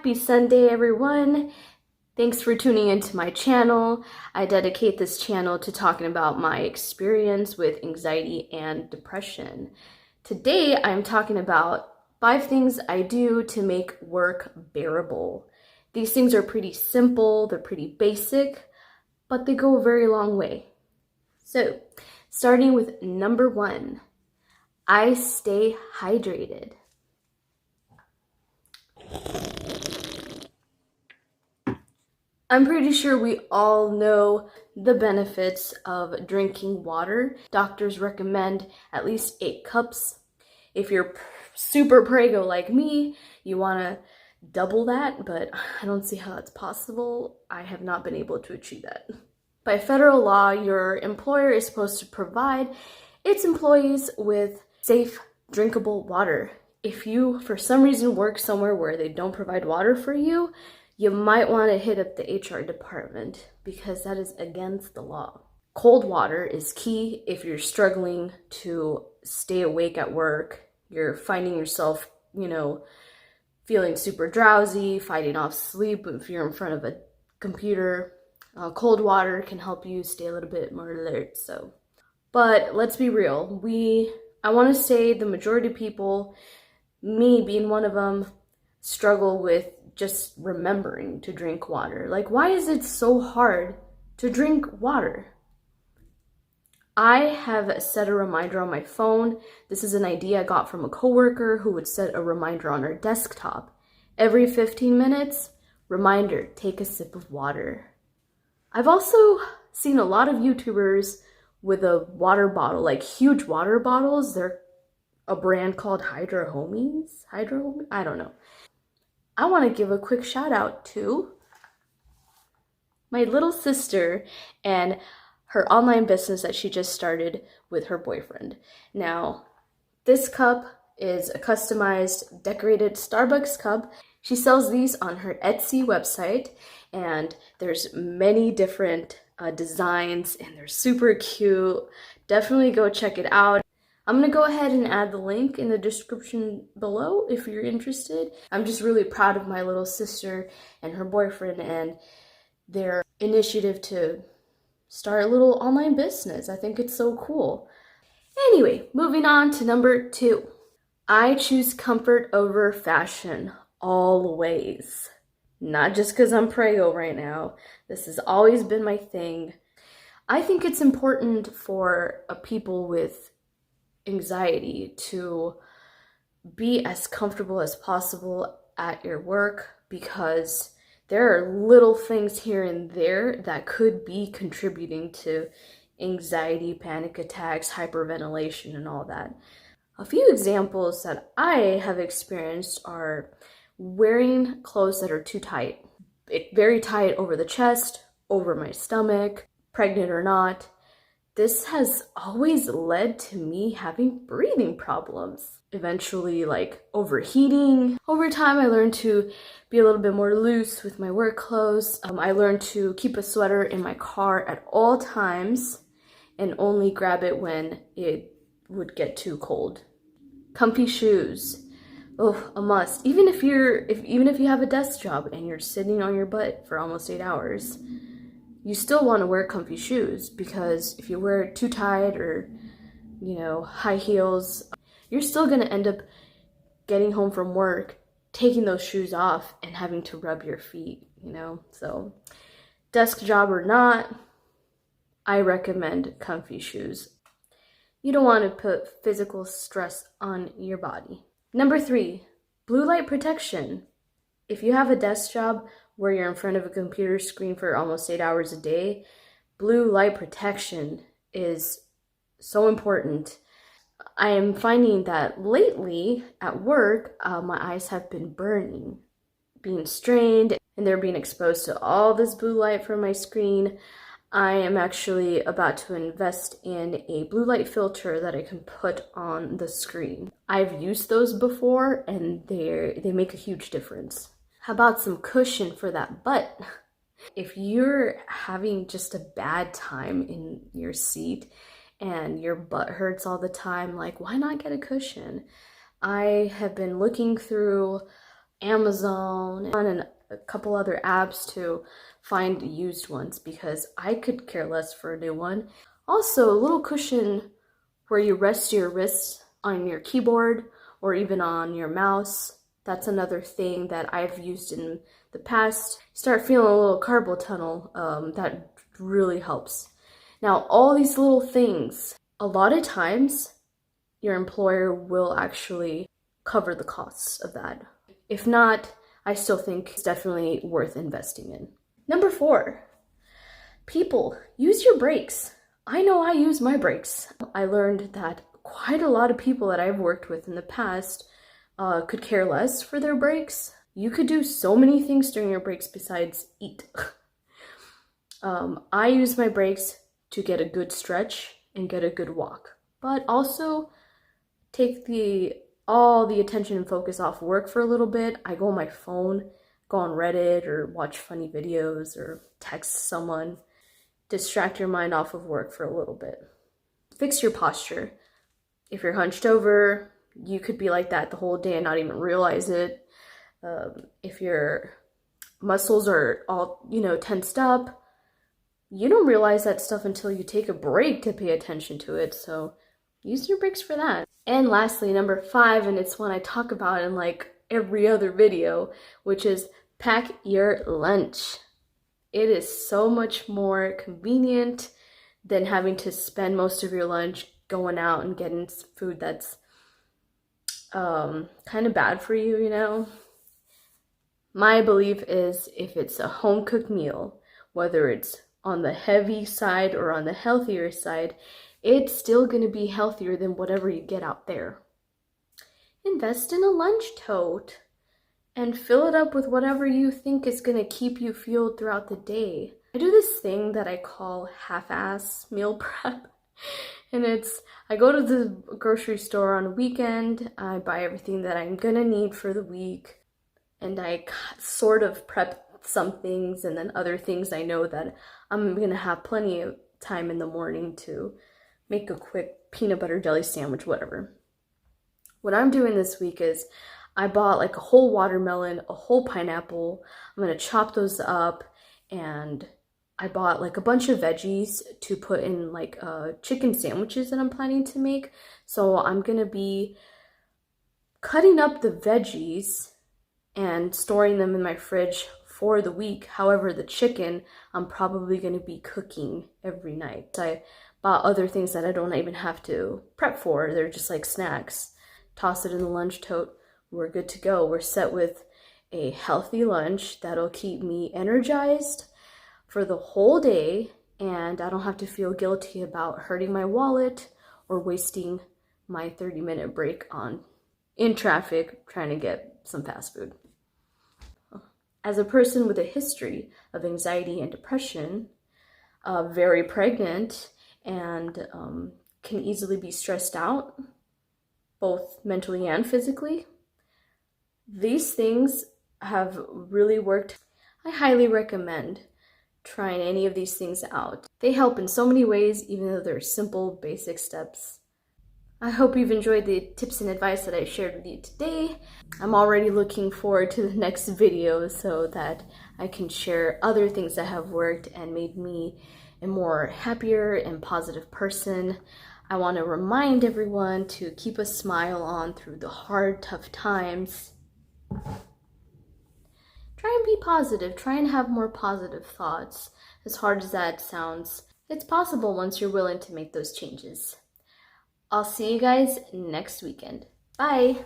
Happy Sunday, everyone. Thanks for tuning into my channel. I dedicate this channel to talking about my experience with anxiety and depression. Today, I'm talking about 5 things I do to make work bearable. These things are pretty simple, they're pretty basic, but they go a very long way. So, starting with number 1, I stay hydrated. I'm pretty sure we all know the benefits of drinking water. Doctors recommend at least 8 cups. If you're super prego like me, you want to double that, but I don't see how that's possible. I have not been able to achieve that. By federal law, your employer is supposed to provide its employees with safe, drinkable water. If you, for some reason, work somewhere where they don't provide water for you, you might want to hit up the HR department because that is against the law. Cold water is key if you're struggling to stay awake at work. You're finding yourself, feeling super drowsy, fighting off sleep if you're in front of a computer. Cold water can help you stay a little bit more alert. But let's be real. I want to say the majority of people, me being one of them, struggle with just remembering to drink water. Like, why is it so hard to drink water? I have set a reminder on my phone. This is an idea I got from a coworker who would set a reminder on her desktop. Every 15 minutes, reminder, take a sip of water. I've also seen a lot of YouTubers with a water bottle, like huge water bottles. They're a brand called Hydro Homies? I don't know. I want to give a quick shout out to my little sister and her online business that she just started with her boyfriend. Now, this cup is a customized, decorated Starbucks cup. She sells these on her Etsy website, and there's many different designs, and they're super cute. Definitely go check it out. I'm going to go ahead and add the link in the description below if you're interested. I'm just really proud of my little sister and her boyfriend and their initiative to start a little online business. I think it's so cool. Anyway, moving on to number 2. I choose comfort over fashion always. Not just because I'm prego right now. This has always been my thing. I think it's important for people with anxiety to be as comfortable as possible at your work because there are little things here and there that could be contributing to anxiety, panic attacks, hyperventilation, and all that. A few examples that I have experienced are wearing clothes that are too tight. Very tight over the chest, over my stomach, pregnant or not. This has always led to me having breathing problems, eventually like overheating. Over time, I learned to be a little bit more loose with my work clothes. I learned to keep a sweater in my car at all times and only grab it when it would get too cold. Comfy shoes. Oh, a must. Even if you have a desk job and you're sitting on your butt for almost 8 hours, you still want to wear comfy shoes because if you wear it too tight or, high heels, you're still going to end up getting home from work, taking those shoes off and having to rub your feet, So, desk job or not, I recommend comfy shoes. You don't want to put physical stress on your body. Number 3, blue light protection. If you have a desk job where you're in front of a computer screen for almost 8 hours a day, blue light protection is so important. I am finding that lately at work, my eyes have been burning, being strained, and they're being exposed to all this blue light from my screen. I am actually about to invest in a blue light filter that I can put on the screen. I've used those before and they make a huge difference. How about some cushion for that butt? If you're having just a bad time in your seat and your butt hurts all the time, why not get a cushion? I have been looking through Amazon and a couple other apps to find used ones because I could care less for a new one. Also, a little cushion where you rest your wrists on your keyboard or even on your mouse. That's another thing that I've used in the past. Start feeling a little carpal tunnel. That really helps. Now, all these little things, a lot of times your employer will actually cover the costs of that. If not, I still think it's definitely worth investing in. Number 4, people, use your breaks. I know I use my breaks. I learned that quite a lot of people that I've worked with in the past could care less for their breaks. You could do so many things during your breaks besides eat. I use my breaks to get a good stretch and get a good walk, but also take all the attention and focus off work for a little bit. I go on my phone, go on Reddit or watch funny videos or text someone. Distract your mind off of work for a little bit. Fix your posture. If you're hunched over, you could be like that the whole day and not even realize it. If your muscles are all, tensed up, you don't realize that stuff until you take a break to pay attention to it. So use your breaks for that. And lastly, number 5, and it's one I talk about in like every other video, which is pack your lunch. It is so much more convenient than having to spend most of your lunch going out and getting food that's kind of bad for you, My belief is if it's a home-cooked meal, whether it's on the heavy side or on the healthier side, it's still going to be healthier than whatever you get out there. Invest in a lunch tote and fill it up with whatever you think is going to keep you fueled throughout the day. I do this thing that I call half-ass meal prep. And I go to the grocery store on a weekend, I buy everything that I'm going to need for the week, and I sort of prep some things, and then other things I know that I'm going to have plenty of time in the morning to make a quick peanut butter jelly sandwich, whatever. What I'm doing this week is I bought like a whole watermelon, a whole pineapple. I'm going to chop those up, and I bought like a bunch of veggies to put in like chicken sandwiches that I'm planning to make. So I'm going to be cutting up the veggies and storing them in my fridge for the week. However, the chicken, I'm probably going to be cooking every night. I bought other things that I don't even have to prep for. They're just like snacks. Toss it in the lunch tote. We're good to go. We're set with a healthy lunch that'll keep me energized for the whole day, and I don't have to feel guilty about hurting my wallet or wasting my 30-minute break in traffic trying to get some fast food. As a person with a history of anxiety and depression, very pregnant, and can easily be stressed out, both mentally and physically, these things have really worked. I highly recommend trying any of these things out. They help in so many ways, even though they're simple, basic steps. I hope you've enjoyed the tips and advice that I shared with you today. I'm already looking forward to the next video so that I can share other things that have worked and made me a more happier and positive person. I want to remind everyone to keep a smile on through the hard, tough times. Try and be positive. Try and have more positive thoughts. As hard as that sounds, it's possible once you're willing to make those changes. I'll see you guys next weekend. Bye!